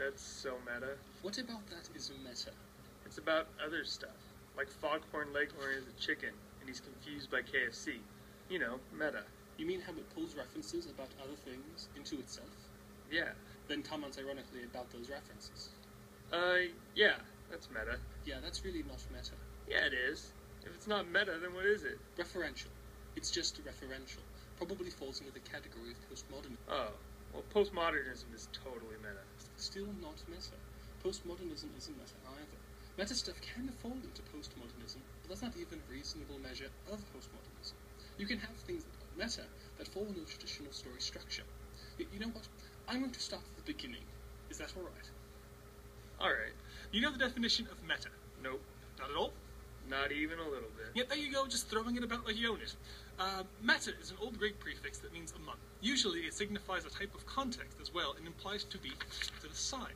That's so meta. What about that is meta? It's about other stuff. Like Foghorn Leghorn is a chicken, and he's confused by KFC. You know, meta. You mean how it pulls references about other things into itself? Yeah. Then comments ironically about those references. Yeah, that's meta. Yeah, that's really not meta. Yeah, it is. If it's not meta, then what is it? Referential. It's just referential. Probably falls into the category of postmodernism. Oh, well, postmodernism is totally meta. Still not meta. Postmodernism isn't meta either. Meta stuff can fall into postmodernism, but that's not even a reasonable measure of postmodernism. You can have things that are meta that fall into a traditional story structure. You know what? I'm going to start at the beginning. Is that alright? Alright. You know the definition of meta? Nope. Not at all? Not even a little bit. Yet there you go, just throwing it about like you own it. Meta is an old Greek prefix that means among. Usually it signifies a type of context as well and implies to be to the side.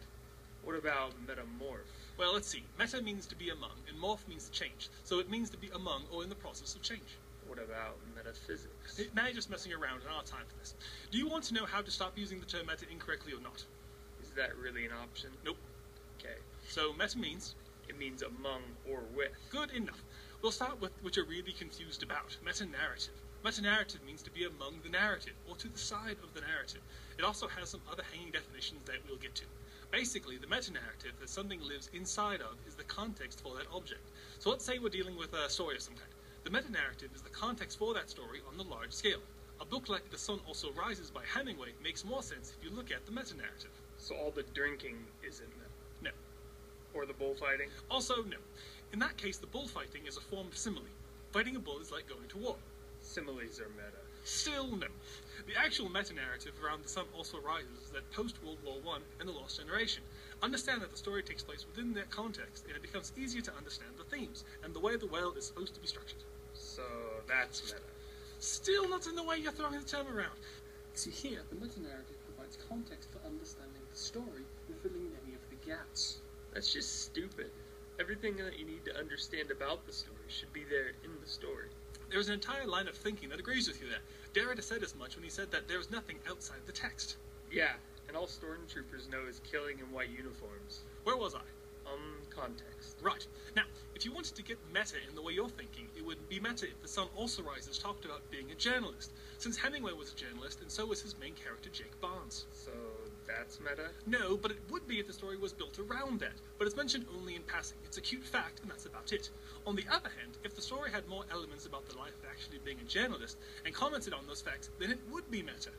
What about metamorph? Well, let's see. Meta means to be among, and morph means to change. So it means to be among or in the process of change. What about metaphysics? Now you're just messing around and I don't have time for this. Do you want to know how to stop using the term meta incorrectly or not? Is that really an option? Nope. Okay. So meta means? It means among or with. Good enough. We'll start with what you're really confused about, meta-narrative. Meta-narrative means to be among the narrative, or to the side of the narrative. It also has some other hanging definitions that we'll get to. Basically, the meta-narrative that something lives inside of is the context for that object. So let's say we're dealing with a story of some kind. The meta-narrative is the context for that story on the large scale. A book like The Sun Also Rises by Hemingway makes more sense if you look at the meta-narrative. So all the drinking isn't meta? No. Or the bullfighting? Also, no. In that case, the bullfighting is a form of simile. Fighting a bull is like going to war. Similes are meta. Still no. The actual meta-narrative around The Sun Also Rises is that post-World War I and the Lost Generation. Understand that the story takes place within that context, and it becomes easier to understand the themes, and the way the world is supposed to be structured. So that's meta. Still not in the way you're throwing the term around. See here, the meta-narrative provides context for understanding the story and filling in any of the gaps. That's just stupid. Everything that you need to understand about the story should be there in the story. There is an entire line of thinking that agrees with you there. Derrida said as much when he said that there is nothing outside the text. Yeah, and all stormtroopers know is killing in white uniforms. Where was I? Context. Right. Now, if you wanted to get meta in the way you're thinking, it would be meta if The Sun Also Rises talked about being a journalist, since Hemingway was a journalist and so was his main character Jake Barnes. So that's meta? No, but it would be if the story was built around that, but it's mentioned only in passing. It's a cute fact, and that's about it. On the other hand, if the story had more elements about the life of actually being a journalist, and commented on those facts, then it would be meta.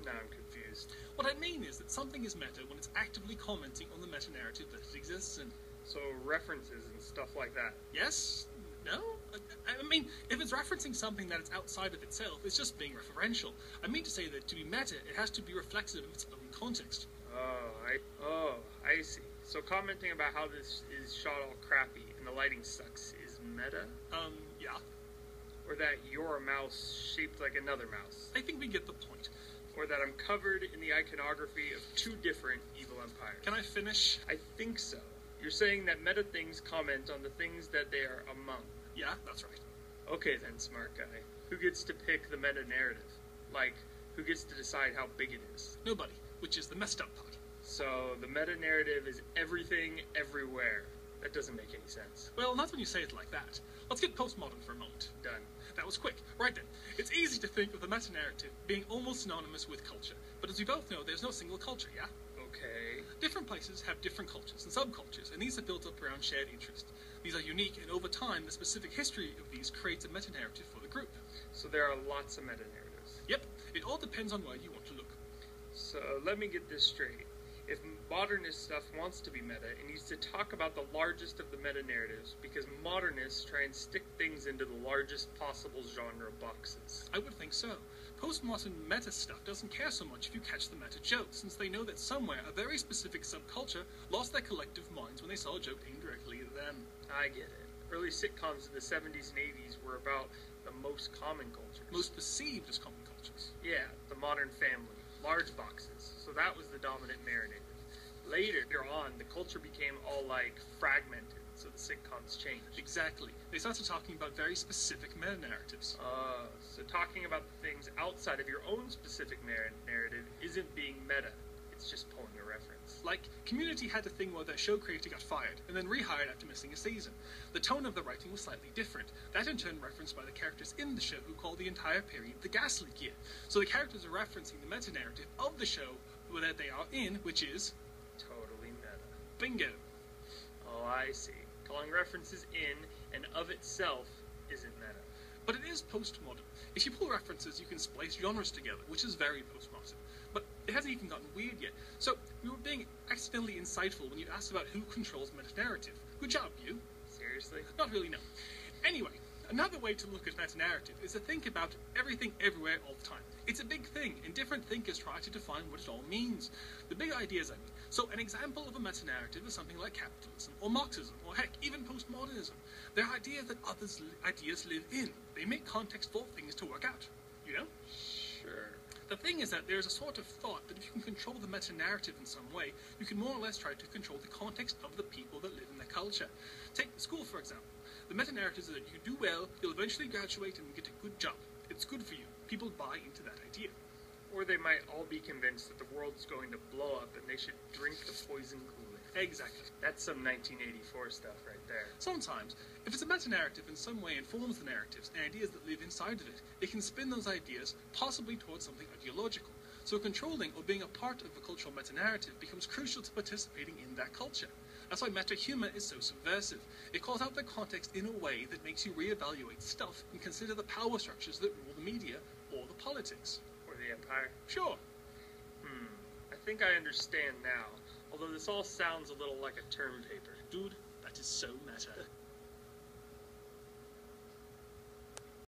Now I'm confused. What I mean is that something is meta when it's actively commenting on the meta-narrative that it exists in. So references and stuff like that. Yes? No? I mean, if it's referencing something that is outside of itself, it's just being referential. I mean to say that to be meta, it has to be reflexive of its own context. I see. So commenting about how this is shot all crappy and the lighting sucks is meta? Yeah. Or that you're a mouse shaped like another mouse? I think we get the point. Or that I'm covered in the iconography of two different evil empires. Can I finish? I think so. You're saying that meta things comment on the things that they are among. Yeah, that's right. Okay then, smart guy. Who gets to pick the meta-narrative? Like, who gets to decide how big it is? Nobody, which is the messed up part. So, the meta-narrative is everything, everywhere. That doesn't make any sense. Well, not when you say it like that. Let's get postmodern for a moment. Done. That was quick. Right then. It's easy to think of the meta-narrative being almost synonymous with culture. But as we both know, there's no single culture, yeah? Okay. Different places have different cultures and subcultures, and these are built up around shared interest. These are unique, and over time, the specific history of these creates a meta-narrative for the group. So there are lots of meta-narratives. Yep. It all depends on where you want to look. So let me get this straight. If modernist stuff wants to be meta, it needs to talk about the largest of the meta-narratives, because modernists try and stick things into the largest possible genre boxes. I would think so. Postmodern meta stuff doesn't care so much if you catch the meta joke, since they know that somewhere a very specific subculture lost their collective minds when they saw a joke aimed directly at them. I get it. Early sitcoms in the 70s and 80s were about the most common cultures. Most perceived as common cultures. Yeah, the Modern Family, large boxes. So that was the dominant narrative. Later on, the culture became all like fragmented, so the sitcoms changed. Exactly. They started talking about very specific meta-narratives. So talking about the things outside of your own specific narrative isn't being meta. It's just pulling a reference. Like, Community had a thing where their show creator got fired, and then rehired after missing a season. The tone of the writing was slightly different. That in turn referenced by the characters in the show who call the entire period the Gaslit Year. So the characters are referencing the meta-narrative of the show that they are in, which is... Totally meta. bingo. Oh, I see. Calling references in and of itself isn't meta. But it is postmodern. If you pull references, you can splice genres together, which is very postmodern. But it hasn't even gotten weird yet. So, we were being accidentally insightful when you asked about who controls meta-narrative. Good job, you. Seriously? Not really, no. Anyway, another way to look at meta-narrative is to think about everything everywhere all the time. It's a big thing, and different thinkers try to define what it all means. The big ideas, I mean. So, an example of a meta-narrative is something like capitalism, or Marxism, or heck, even postmodernism. They're ideas that ideas live in. They make context for things to work out. You know? Sure. The thing is that there's a sort of thought that if you can control the meta-narrative in some way, you can more or less try to control the context of the people that live in the culture. Take school, for example. The meta-narrative is that you do well, you'll eventually graduate and get a good job. It's good for you. People buy into that idea. Or they might all be convinced that the world's going to blow up and they should drink the poison Kool-Aid. Exactly. That's some 1984 stuff right there. Sometimes, if it's a meta-narrative in some way informs the narratives and ideas that live inside of it, it can spin those ideas possibly towards something ideological. So controlling or being a part of a cultural meta-narrative becomes crucial to participating in that culture. That's why meta-humor is so subversive. It calls out the context in a way that makes you reevaluate stuff and consider the power structures that rule the media or the politics. Or the Empire. Sure. I think I understand now. Although this all sounds a little like a term paper. Dude, that is so meta.